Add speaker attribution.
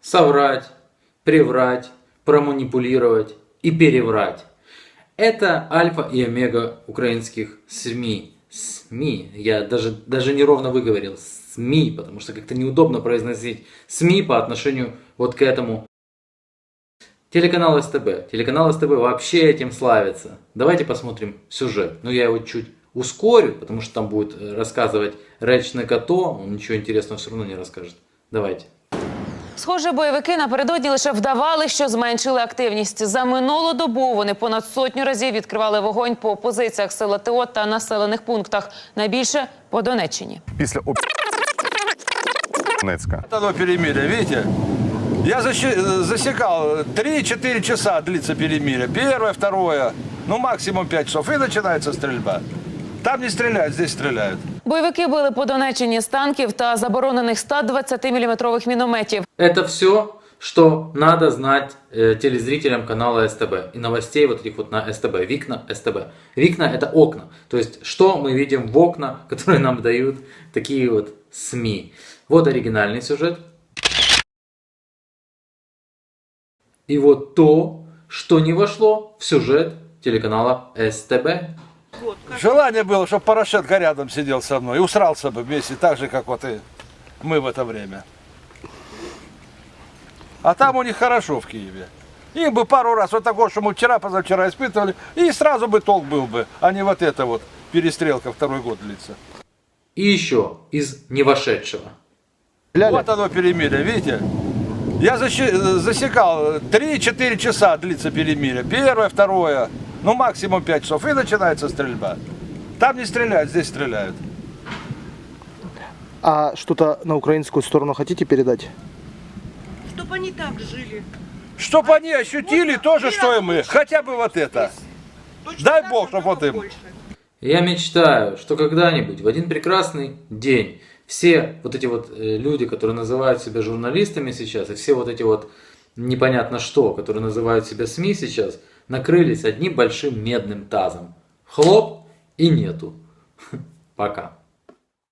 Speaker 1: соврать, приврать, проманипулировать и переврать. Это альфа и омега украинских СМИ. СМИ, я даже неровно выговорил, СМИ, потому что как-то неудобно произносить СМИ по отношению вот к этому. Телеканал СТБ. Телеканал СТБ вообще этим славится. Давайте посмотрим сюжет. Но я его чуть ускорю, потому что там будет рассказывать Речне Като. Он ничего интересного все равно не расскажет. Давайте.
Speaker 2: Схоже, бойовики напередодні лише вдавали, що зменшили активність. За минулу добу вони понад 100 разів відкривали вогонь по позиціях сил АТО та населених пунктах. Найбільше по Донеччині.
Speaker 3: Після Донецька.
Speaker 4: Это перемирие, видите? Я засекал, 3-4 часа длится перемирие. Первое, второе, ну максимум 5 часов. И начинается стрельба. Там не стреляют, здесь стреляют.
Speaker 2: Бойовики били по Донеччині з танків та заборонених 120-мм мінометів.
Speaker 1: Это все, что надо знать телезрителям канала СТБ и новостей вот этих вот на СТБ. Викна СТБ. Викна это окна. То есть, что мы видим в окна, которые нам дают такие вот СМИ. Вот оригинальный сюжет. И вот то, что не вошло в сюжет телеканала СТБ.
Speaker 4: Желание было, чтобы Порошенко рядом сидел со мной и усрался бы вместе, так же, как вот и мы в это время. А там у них хорошо в Киеве. Им бы пару раз вот такого, что мы вчера, позавчера испытывали, и сразу бы толк был бы, а не вот это вот перестрелка второй год длится.
Speaker 1: И еще из не вошедшего.
Speaker 4: Вот оно перемирие, видите? Я засекал, 3-4 часа длится перемирие. Первое, второе, ну максимум 5 часов. И начинается стрельба. Там не стреляют, здесь стреляют.
Speaker 5: А что-то на украинскую сторону хотите передать?
Speaker 6: Чтобы они так жили.
Speaker 4: Чтоб они ощутили то же, что и мы. Хотя бы вот это. Дай Бог, чтобы вот им.
Speaker 1: Я мечтаю, что когда-нибудь, в один прекрасный день, все вот эти вот люди, которые называют себя журналистами сейчас, и все вот эти вот непонятно что, которые называют себя СМИ сейчас, накрылись одним большим медным тазом. Хлоп и нету. Пока.